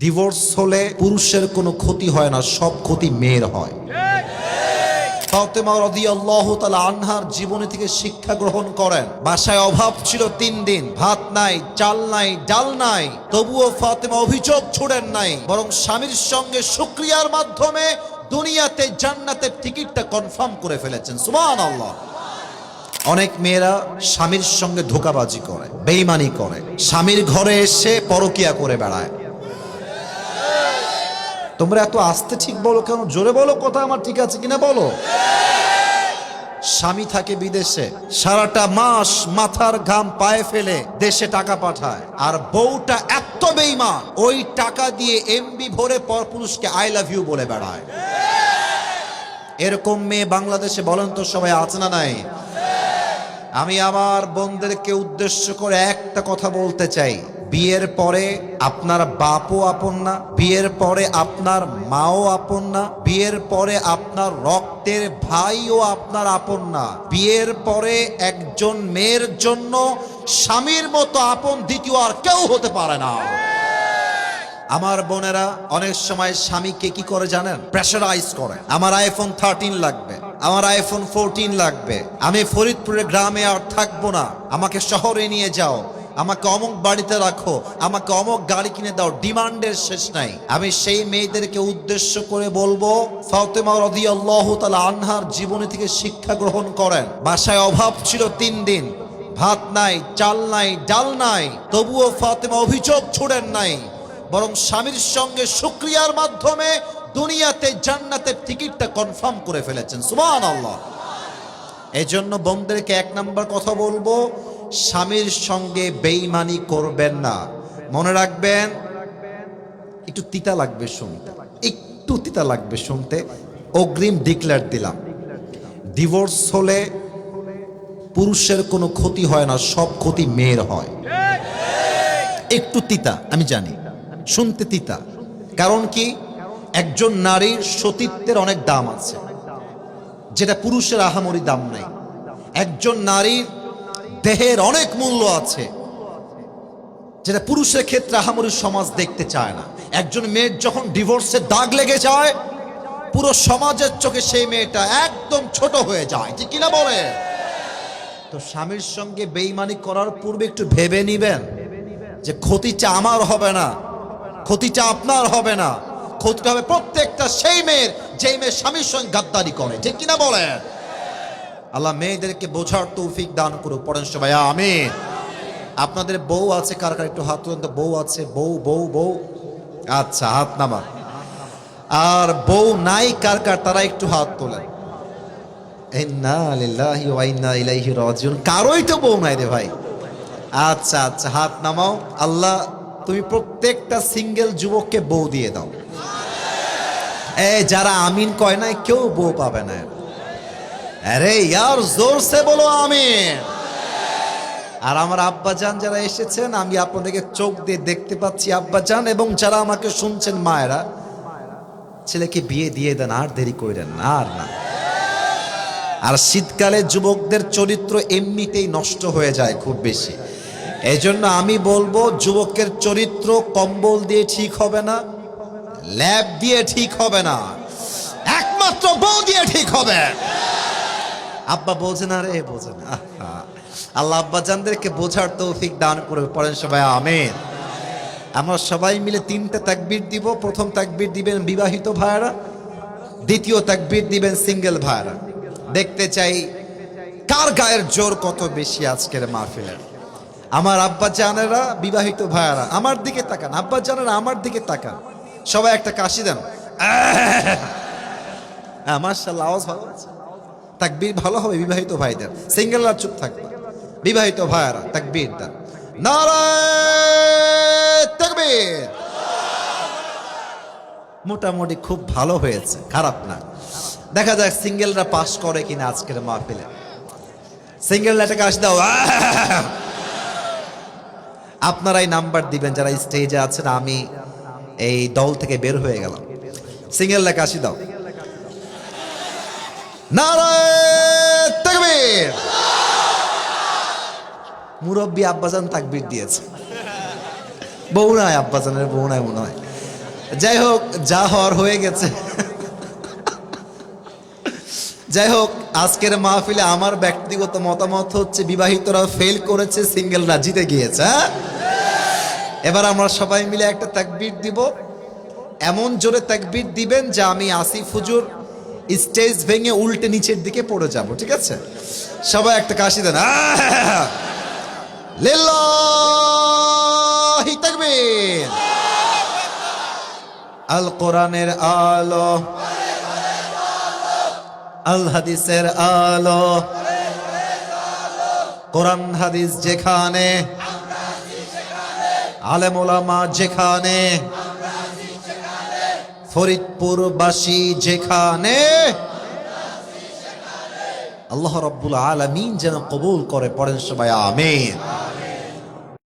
Divorce হলে পুরুষের কোনো ক্ষতি হয় না, সব ক্ষতি মেয়ের হয়। ফাতেমা রাদিয়াল্লাহু তাআলা আনহার জীবনী থেকে শিক্ষা গ্রহণ করেন। বাসায় অভাব ছিল 3 দিন, ভাত নাই, চাল নাই, ডাল নাই, তবুও ফাতেমা অভিযোগ ছুড়েন নাই, বরং স্বামীর সঙ্গে শুকরিয়ার মাধ্যমে দুনিয়াতে জান্নাতের টিকিটটা কনফার্ম করে ফেলেছেন। সুবহানাল্লাহ। অনেক মেয়েরা স্বামীর সঙ্গে ধোঁকাবাজি করে, বেঈমানি করে, স্বামীর ঘরে এসে পরকিয়া করে বেড়ায়। তোমরা এত আস্তে ঠিক বলো কেন? জোরে বলো, কথা আমার ঠিক আছে কিনা বলো। স্বামী থাকে বিদেশে, সারাটা মাস মাথার ঘাম পায়ে ফেলে দেশে টাকা পাঠায়, আর বউটা এত বেঈমান, ওই টাকা দিয়ে এমবি ভরে পরপুরুষকে আই লাভ ইউ বলে বেড়ায়। এরকম মেয়ে বাংলাদেশে বলেন তো সবাই আছে না নাই? আমি আমার বোনদেরকে উদ্দেশ্য করে একটা কথা বলতে চাই, বিয়ের পরে আপনার বাপও আপন না, বিয়ের পরে আপনার মাও আপন না, বিয়ের পরে আপনার রক্তের ভাইও আপনার আপন না। বিয়ের পরে একজন মেয়ের জন্য স্বামীর মতো আপন দ্বিতীয় আর কেউ হতে পারে না। আমার বোনেরা অনেক সময় স্বামীকে কি করে জানেন? প্রেশারাইজ করে। আমার আইফোন 13 লাগবে, আমার আইফোন 14 লাগবে, আমি ফরিদপুরের গ্রামে আর থাকবো না, আমাকে শহরে নিয়ে যাও, আমাকে অমুক বাড়িতে রাখো, আমাকে অমুক গাড়ি কিনে দাও। ডিমান্ডের শেষ নাই। আমি সেই মেয়েদেরকে উদ্দেশ্য করে বলবো, ফাতেমা রাদিয়াল্লাহু তাআলা আনহার জীবনী থেকে শিক্ষা গ্রহণ করেন। বাসায় অভাব ছিল 3 দিন, ভাত নাই, চাল নাই, ডাল নাই, তবুও ফাতেমা অভিযোগ ছুড়েন নাই, বরং স্বামীর সঙ্গে শুকরিয়ার মাধ্যমে দুনিয়াতে জান্নাতের টিকিটটা কনফার্ম করে ফেলেছেন। সুবহানাল্লাহ। এই জন্য বোনদেরকে 1 নাম্বার কথা বলবো, স্বামীর সঙ্গে বেঈমানি করবেন না। মনে রাখবেন, একটু তিতা লাগবে শুনতে, একটু তিতা লাগবে শুনতে, অগ্রিম ডিক্লেয়ার দিলাম, ডিভোর্স হলে পুরুষের কোনো ক্ষতি হয় না, সব ক্ষতি মেয়ের হয়। একটু তিতা আমি জানি, শুনতে তিতা, কারণ কি, একজন নারীর সতীত্বের অনেক দাম আছে, যেটা পুরুষের আহামরি দাম নাই। একজন নারীর দেহের অনেক মূল্য আছে, যেটা পুরুষের ক্ষেত্রে আহামরি সমাজ দেখতে চায় না। একজন মেয়ের যখন ডিভোর্সের দাগ লেগে যায়, পুরো সমাজের চোখে সেই মেয়েটা একদম ছোট হয়ে যায়, ঠিক কিনা বলে? তো স্বামীর সঙ্গে বেঈমানি করার পূর্বে একটু ভেবে নিবেন যে ক্ষতিটা আমার হবে না, ক্ষতিটা আপনার হবে না, ক্ষতিটা হবে প্রত্যেকটা সেই মেয়ের যেই মেয়ে স্বামীর সঙ্গে গাদ্দারি করে, ঠিক কিনা বলেন? আল্লাহ মেয়েদেরকে বোঝার তৌফিক দান করুক। পড়েন সবাই আমিন। আপনাদের বউ আছে কার কার? একটু হাত তুলেন তো। বউ আছে? বউ বউ বউ, আচ্ছা হাত নামান। আর বউ নাই কার কার? তারা একটু হাত তোলেন। ইন্না লিল্লাহি ওয়া ইন্না ইলাইহি রাজিউন। কারোই তো বউ নাই রে ভাই। আচ্ছা আচ্ছা, হাত নামাও। আল্লাহ তুমি প্রত্যেকটা সিঙ্গেল যুবককে বউ দিয়ে দাও। এই যারা আমিন কয় না, কেউ বউ পাবে না। আরে ইয়ার জোর সে বলো আমিন। আর আমার আব্বাজান যারা এসেছেন, আমি আপনাদেরকে চোখ দিয়ে দেখতে পাচ্ছি আব্বাজান, এবং যারা আমাকে শুনছেন মায়েরা, ছেলেকে বিয়ে দিয়ে দেন, আর দেরি করেন না, আর না। আর শীতকালে যুবকদের চরিত্র এমনিতেই নষ্ট হয়ে যায় খুব বেশি। এই জন্য আমি বলবো, যুবকের চরিত্র কম্বল দিয়ে ঠিক হবে না, ল্যাব দিয়ে ঠিক হবে না, একমাত্র বউ দিয়ে ঠিক হবে। আব্বা বোঝে না রে, বোঝে না। আল্লাহ আব্বাজানদেরকে বোঝার তৌফিক দান করে। পড়েন সবাই আমিন। আমরা সবাই মিলে 3টে তাকবীর দিব। প্রথম তাকবীর দিবেন বিবাহিত ভাইরা, দ্বিতীয় তাকবীর দিবেন সিঙ্গেল ভাইরা। দেখতে চাই কার গায়ের জোর কত বেশি আজকের মাহফিলের। আমার আব্বাজানেরা, বিবাহিত ভাইরা আমার দিকে তাকান, আব্বাজানেরা আমার দিকে তাকান, সবাই একটা কাশি দেন। মাশাআল্লাহ, আওয়াজ ভালো আছে। তাকবীর ভালো হবে বিবাহিত ভাইদের, সিঙ্গেলরা চুপ থাকবে। বিবাহিত ভাইরা তাকবীর দেন। নারায়ে তাকবীর। মোটামুটি খুব ভালো হয়েছে, খারাপ না। দেখা যাক সিঙ্গেলরা পাস করে কিনা আজকের মাহফিলে। সিঙ্গেলরা একটা কাশি দাও। আপনারাই নাম্বার দিবেন যারা স্টেজে আছেন। আমি এই দল থেকে বের হয়ে গেলাম। সিঙ্গেলরা কাশি দাও। নারায়ে তাকবীর। মুরব্বী আব্বাজান তাকবীর দিয়েছে। বউ নাই, আব্বাজানের বউ নাই মনে হয়। যাই হোক, যা হওয়ার হয়ে গেছে। যাই হোক, আজকের মাহফিলে আমার ব্যক্তিগত মতামত হচ্ছে বিবাহিতরা ফেল করেছে, সিঙ্গেলরা জিতে গিয়েছে। হ্যাঁ, এবার আমরা সবাই মিলে একটা তাকবীর দিব। এমন জোরে তাকবীর দিবেন যে আমি আসিফ হুজুর স্টেজ ভেঙে উল্টে নিচের দিকে পড়ে যাব। ঠিক আছে, সবাই একটা কাশি দেন। লিল্লাহি তাকবীর। আল কোরআনের আলো, আল হাদিসের আলো, কোরআন হাদিস যেখানে, আলেম ওলামা যেখানে, ফরিদপুরবাসী যেখানে, আল্লাহ রাব্বুল আলামিন যেন কবুল করে। পড়েন সবাই আমিন।